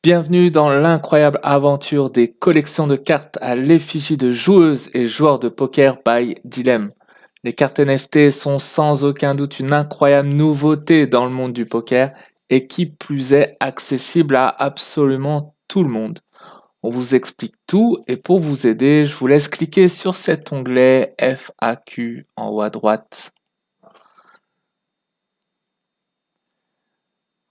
Bienvenue dans l'incroyable aventure des collections de cartes à l'effigie de joueuses et joueurs de poker by Dilem. Les cartes NFT sont sans aucun doute une incroyable nouveauté dans le monde du poker et qui plus est accessible à absolument tout le monde. On vous explique tout et pour vous aider, je vous laisse cliquer sur cet onglet FAQ en haut à droite.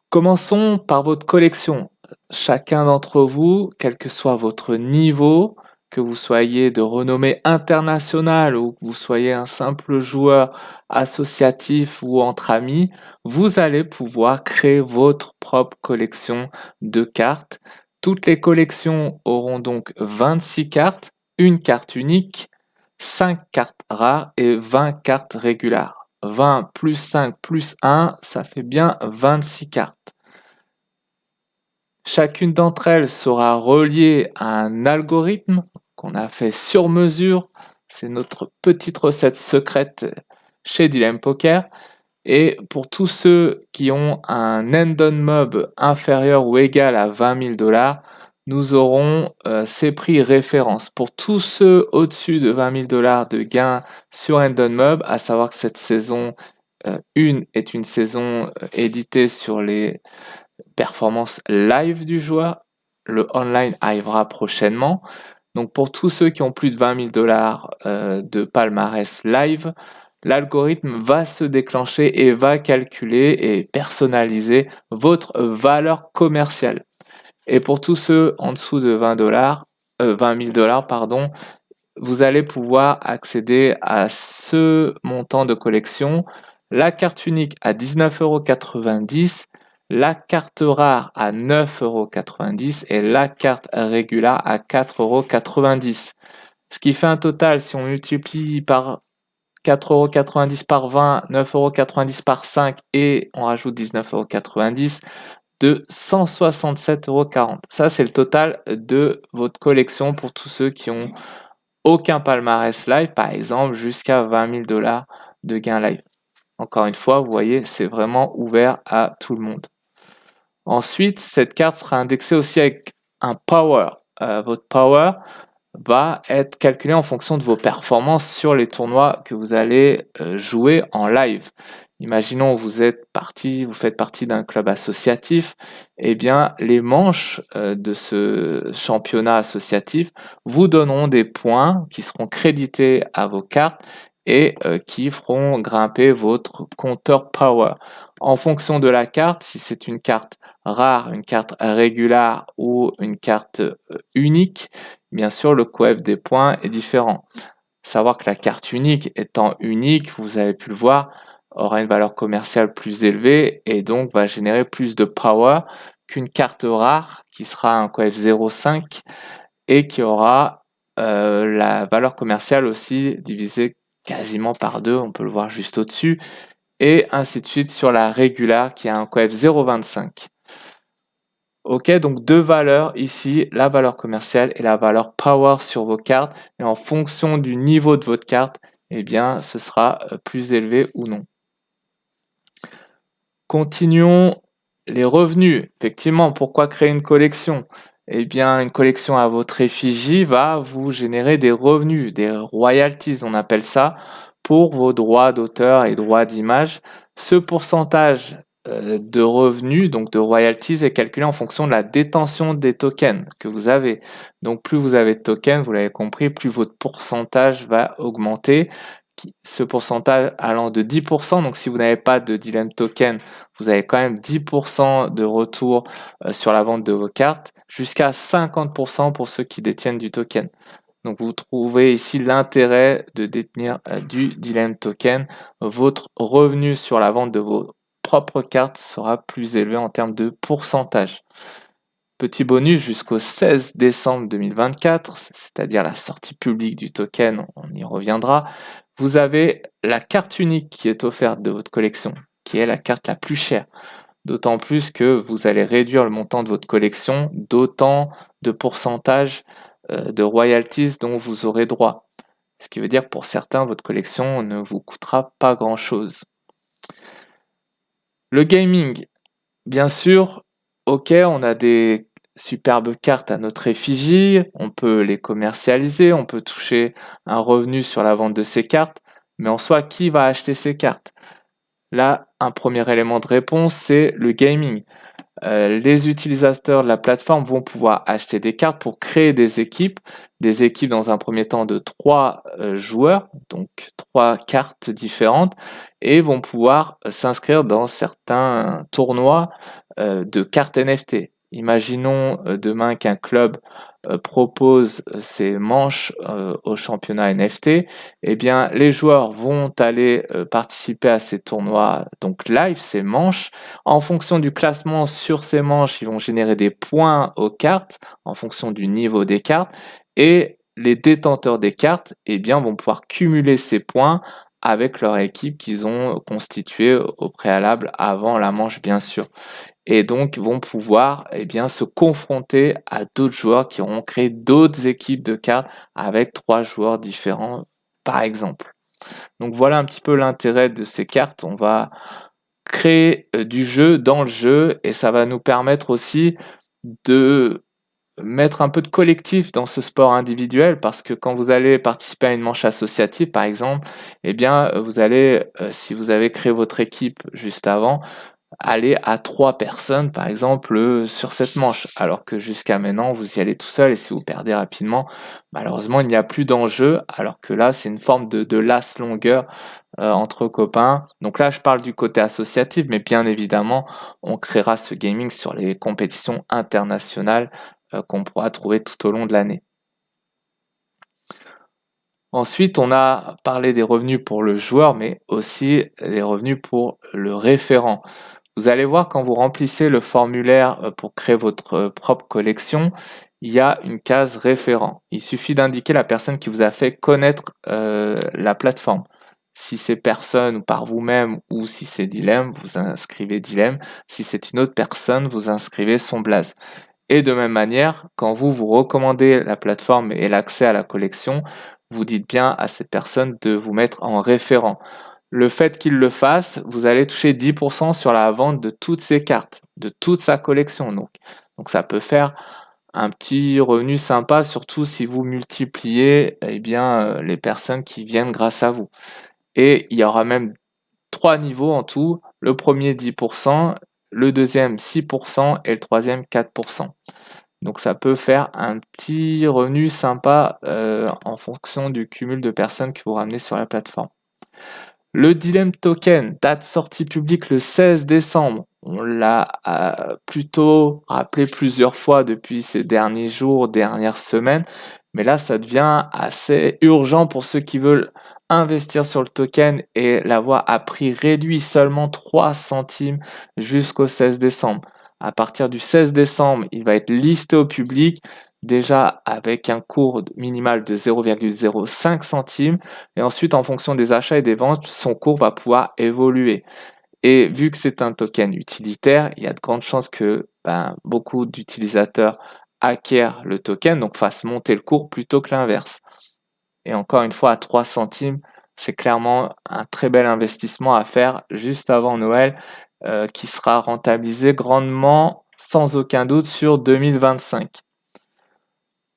Commençons par votre collection. Chacun d'entre vous, quel que soit votre niveau, que vous soyez de renommée internationale ou que vous soyez un simple joueur associatif ou entre amis, vous allez pouvoir créer votre propre collection de cartes. Toutes les collections auront donc 26 cartes, une carte unique, 5 cartes rares et 20 cartes régulières. 20 plus 5 plus 1, ça fait bien 26 cartes. Chacune d'entre elles sera reliée à un algorithme qu'on a fait sur mesure. C'est notre petite recette secrète chez Dilem Poker. Et pour tous ceux qui ont un end on mob inférieur ou égal à 20 000 $, nous aurons ces prix référence. Pour tous ceux au-dessus de 20 000 $ de gains sur end on mob, à savoir que cette saison 1 est une saison éditée sur les performances live du joueur. Le online arrivera prochainement. Donc pour tous ceux qui ont plus de 20 000 $ de palmarès live, l'algorithme va se déclencher et va calculer et personnaliser votre valeur commerciale. Et pour tous ceux en dessous de 20 000 $, pardon, vous allez pouvoir accéder à ce montant de collection. La carte unique à 19,90 €, la carte rare à 9,90 € et la carte régulière à 4,90 €. Ce qui fait un total, si on multiplie par 4,90 € par 20, 9,90 € par 5 et on rajoute 19,90 €, de 167,40 €. Ça, c'est le total de votre collection pour tous ceux qui ont aucun palmarès live, par exemple, jusqu'à 20 000 $ de gains live. Encore une fois, vous voyez, c'est vraiment ouvert à tout le monde. Ensuite, cette carte sera indexée aussi avec un power. Votre power va être calculé en fonction de vos performances sur les tournois que vous allez jouer en live. Imaginons vous faites partie d'un club associatif, eh bien les manches de ce championnat associatif vous donneront des points qui seront crédités à vos cartes et qui feront grimper votre compteur power. En fonction de la carte, si c'est une carte rare, une carte régulière ou une carte unique, bien sûr, le coef des points est différent. Savoir que la carte unique étant unique, vous avez pu le voir, aura une valeur commerciale plus élevée et donc va générer plus de power qu'une carte rare qui sera un coef 0,5 et qui aura la valeur commerciale aussi divisée quasiment par deux, on peut le voir juste au-dessus, et ainsi de suite sur la régulière qui a un coef 0,25. Ok, donc deux valeurs ici, la valeur commerciale et la valeur power sur vos cartes. Et en fonction du niveau de votre carte, eh bien, ce sera plus élevé ou non. Continuons les revenus. Effectivement, pourquoi créer une collection? Eh bien, une collection à votre effigie va vous générer des revenus, des royalties, on appelle ça, pour vos droits d'auteur et droits d'image. Ce pourcentage de revenus, donc de royalties, est calculé en fonction de la détention des tokens que vous avez. Donc, plus vous avez de tokens, vous l'avez compris, plus votre pourcentage va augmenter. Ce pourcentage allant de 10%, donc si vous n'avez pas de Dilem token, vous avez quand même 10% de retour sur la vente de vos cartes, jusqu'à 50% pour ceux qui détiennent du token. Donc vous trouvez ici l'intérêt de détenir du Dilem token. Votre revenu sur la vente de vos propres cartes sera plus élevé en termes de pourcentage. Petit bonus jusqu'au 16 décembre 2024, c'est-à-dire la sortie publique du token, on y reviendra. Vous avez la carte unique qui est offerte de votre collection, qui est la carte la plus chère. D'autant plus que vous allez réduire le montant de votre collection d'autant de pourcentage de royalties dont vous aurez droit. Ce qui veut dire que pour certains, votre collection ne vous coûtera pas grand-chose. Le gaming, bien sûr, ok, on a des superbes cartes à notre effigie, on peut les commercialiser, on peut toucher un revenu sur la vente de ces cartes, mais en soi, qui va acheter ces cartes? Là, un premier élément de réponse, c'est le gaming. Les utilisateurs de la plateforme vont pouvoir acheter des cartes pour créer des équipes dans un premier temps de 3 joueurs, donc 3 cartes différentes, et vont pouvoir s'inscrire dans certains tournois de cartes NFT. Imaginons demain qu'un club propose ses manches au championnat NFT, eh bien les joueurs vont aller participer à ces tournois donc live, ces manches. En fonction du classement sur ces manches, ils vont générer des points aux cartes en fonction du niveau des cartes et les détenteurs des cartes eh bien, vont pouvoir cumuler ces points avec leur équipe qu'ils ont constituée au préalable avant la manche bien sûr et donc vont pouvoir eh bien, se confronter à d'autres joueurs qui auront créé d'autres équipes de cartes avec 3 joueurs différents par exemple. Donc voilà un petit peu l'intérêt de ces cartes. On va créer du jeu dans le jeu et ça va nous permettre aussi de mettre un peu de collectif dans ce sport individuel parce que quand vous allez participer à une manche associative par exemple, eh bien vous allez, si vous avez créé votre équipe juste avant, aller à 3 personnes par exemple sur cette manche alors que jusqu'à maintenant vous y allez tout seul et si vous perdez rapidement malheureusement il n'y a plus d'enjeu alors que là c'est une forme de lasse longueur entre copains. Donc là je parle du côté associatif mais bien évidemment on créera ce gaming sur les compétitions internationales qu'on pourra trouver tout au long de l'année. Ensuite, on a parlé des revenus pour le joueur, mais aussi des revenus pour le référent. Vous allez voir quand vous remplissez le formulaire pour créer votre propre collection, il y a une case référent. Il suffit d'indiquer la personne qui vous a fait connaître la plateforme. Si c'est personne ou par vous-même ou si c'est Dilemme, vous inscrivez Dilemme. Si c'est une autre personne, vous inscrivez son blaze. Et de même manière, quand vous recommandez la plateforme et l'accès à la collection, vous dites bien à cette personne de vous mettre en référent. Le fait qu'il le fasse, vous allez toucher 10% sur la vente de toutes ses cartes, de toute sa collection. Donc ça peut faire un petit revenu sympa, surtout si vous multipliez eh bien, les personnes qui viennent grâce à vous. Et il y aura même 3 niveaux en tout. Le premier 10%, le deuxième 6% et le troisième 4%. Donc ça peut faire un petit revenu sympa en fonction du cumul de personnes que vous ramenez sur la plateforme. Le Dilemme Token, date sortie publique le 16 décembre. On l'a plutôt rappelé plusieurs fois depuis ces derniers jours, dernières semaines. Mais là, ça devient assez urgent pour ceux qui veulent investir sur le token et l'avoir à prix réduit seulement 3 centimes jusqu'au 16 décembre. À partir du 16 décembre, il va être listé au public, déjà avec un cours minimal de 0,05 centimes. Et ensuite, en fonction des achats et des ventes, son cours va pouvoir évoluer. Et vu que c'est un token utilitaire, il y a de grandes chances que beaucoup d'utilisateurs acquièrent le token, donc fassent monter le cours plutôt que l'inverse. Et encore une fois, à 3 centimes, c'est clairement un très bel investissement à faire juste avant Noël, qui sera rentabilisé grandement, sans aucun doute, sur 2025.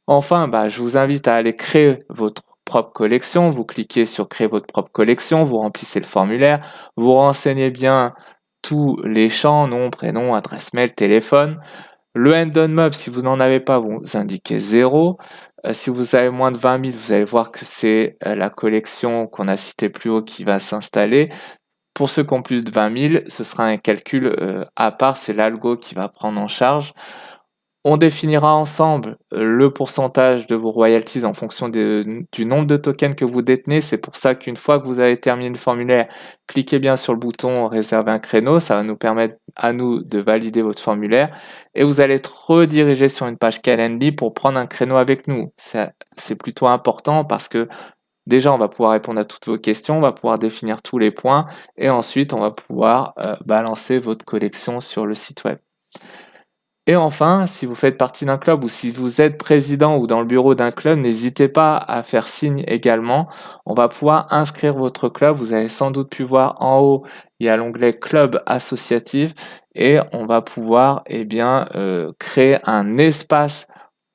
Enfin, je vous invite à aller créer votre propre collection. Vous cliquez sur créer votre propre collection, vous remplissez le formulaire, vous renseignez bien tous les champs, nom, prénom, adresse mail, téléphone. Le hand-on mob, si vous n'en avez pas, vous indiquez 0. Si vous avez moins de 20 000, vous allez voir que c'est la collection qu'on a citée plus haut qui va s'installer. Pour ceux qui ont plus de 20 000, ce sera un calcul à part, c'est l'algo qui va prendre en charge. On définira ensemble le pourcentage de vos royalties en fonction du nombre de tokens que vous détenez. C'est pour ça qu'une fois que vous avez terminé le formulaire, cliquez bien sur le bouton réserver un créneau. Ça va nous permettre à nous de valider votre formulaire et vous allez être redirigé sur une page Calendly pour prendre un créneau avec nous. C'est plutôt important parce que déjà, on va pouvoir répondre à toutes vos questions, on va pouvoir définir tous les points et ensuite, on va pouvoir balancer votre collection sur le site web. Et enfin, si vous faites partie d'un club ou si vous êtes président ou dans le bureau d'un club, n'hésitez pas à faire signe également. On va pouvoir inscrire votre club. Vous avez sans doute pu voir en haut, il y a l'onglet club associatif et on va pouvoir créer un espace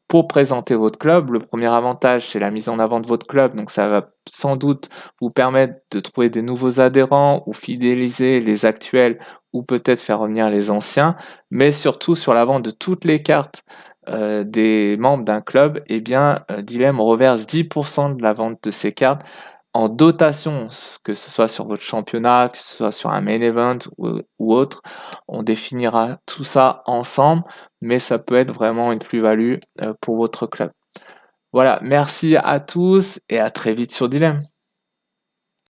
pour présenter votre club. Le premier avantage, c'est la mise en avant de votre club. Donc, ça va sans doute vous permettre de trouver des nouveaux adhérents ou fidéliser les actuels ou peut-être faire revenir les anciens. Mais surtout, sur la vente de toutes les cartes des membres d'un club, Dilem reverse 10% de la vente de ces cartes en dotation, que ce soit sur votre championnat, que ce soit sur un main event ou autre. On définira tout ça ensemble, mais ça peut être vraiment une plus-value pour votre club. Voilà, merci à tous et à très vite sur Dilemme.